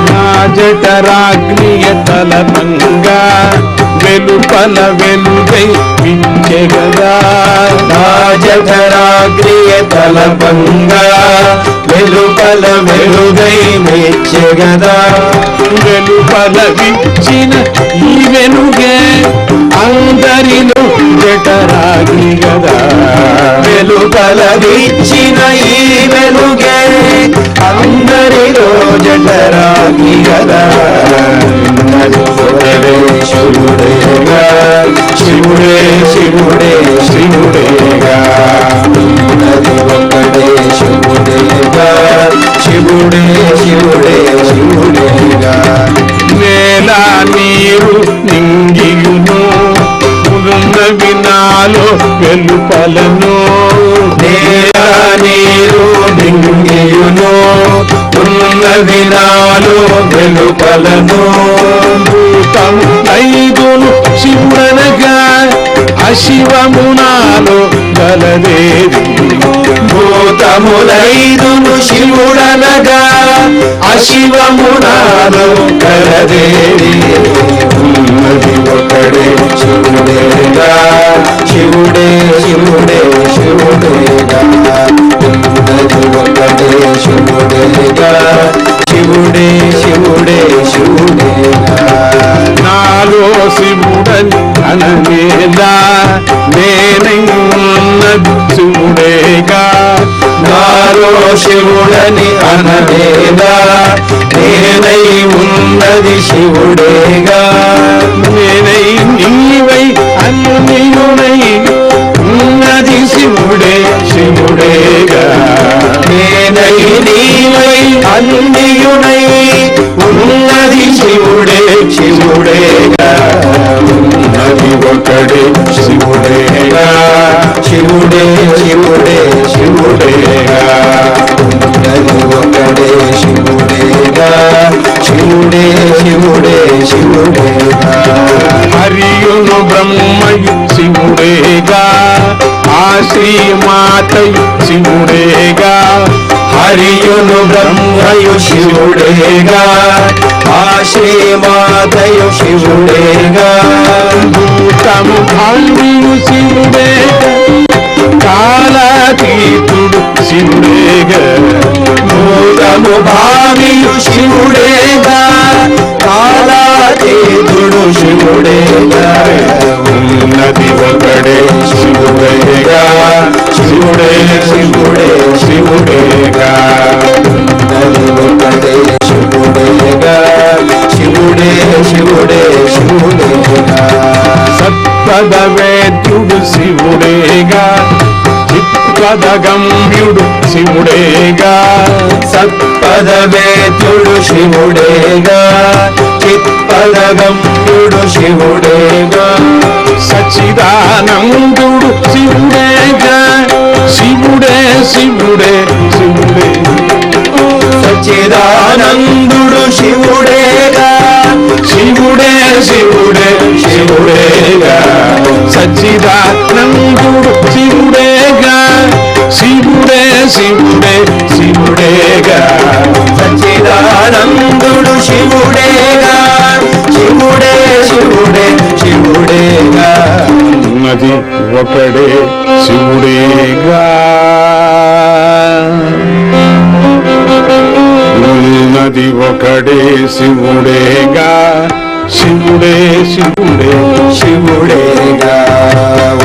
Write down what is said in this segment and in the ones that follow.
నా జఠరాగ్నియ తలపంగా వెలుపల వెలుగై విచ్చెగదా. నా జఠరాగ్నియ తలపంగా వెలుపల వెలుగై మెచ్చెగదా. వెలుపల విచ్చిన ఈ వెలుగే అందరిలో జఠరాగ్ని గదా. వెలుపల విచ్చిన ఈ వెలుగే అందరిలో జఠరాగ్ని గదా. శివుడేగా శివుడే శివుడే శివుడేగా ఉన్నది ఒక్కడే శివుడేగా శివుడే శివుడే శివుడేగా. నేల నీరు నింగియును ఉన్నవి నాలో వెలుపలను. నేల నీరు నింగియును ఉన్నవి నాలో వెలుపలను. భూతము ఐదును శివుడనగా అశివము నాలో గలదేది. భూతములైదును శివుడనగా అశివము నాలో గలదేది. ఉన్నది ఒకడే శివుడేగా శివుడే శివుడే శివుడేగా. ఉన్నది ఒకడే శివుడేగా శివుడే శివుడే శివుడేగా. నాలో శివుడని అనలేదా నేనన్నది శివుడేగా. నాలో శివుడని అనలేదా నేనై ఉన్నది శివుడేగా. నేనై నీవై అన్నియునై ఉన్నది శివుడే శివుడేగా. నేనై నీవై అన్నియునై ఉన్నది శివుడే శివుడేగా. ఉన్నది ఒకడే శివుడేగా శివుడే శివుడే శివుడేగా. ఉన్నది ఒకడే శివుడేగా శివుడే శివుడే శివుడేగా. హరియును బ్రహ్మయు శివుడేగా ఆ శ్రీమాతయు శివుడేగా. హరియును బ్రహ్మయు శివుడేగా ఆ శ్రీమాతయు శివుడేగా. భూతము భావియు శివుడేగా కాలాతీతుడు శివుడేగా. భూతము భావియు శివుడేగా కాలాతీతుడు శివుడేగా. ఉన్నది ఒకడే శివుడేగా శివుడే శివుడే శివుడేగా. ఉన్నది ఒకడే శివుడేగా శివుడే శివుడే శివుడేగా. సత్పద వేద్యుడు శివుడేగా చిత్పద గమ్యుడు శివుడేగా. సత్పద వేద్యుడు శివుడేగా చిత్పద గమ్యుడు శివుడేగా. సచ్చిదానందుడు శివుడేగా శివుడే శివుడే శివుడే. సచ్చిదానందుడు శివుడేగా శివుడే శివుడే శివుడేగా. సచ్చిదానందుడు శివుడేగా శివుడే శివుడే శివుడేగా. సచ్చిదానందుడు శివుడేగా శివుడే శివుడే శివుడేగా. ఉన్నది ఒకడే శివుడేగా ఉన్నది ఒకడే శివుడేగా శివుడే శివుడే శివుడేగా.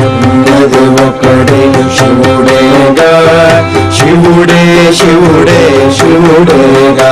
ఉన్నది ఒకడే శివుడేగా శివుడే శివుడే శివుడేగా.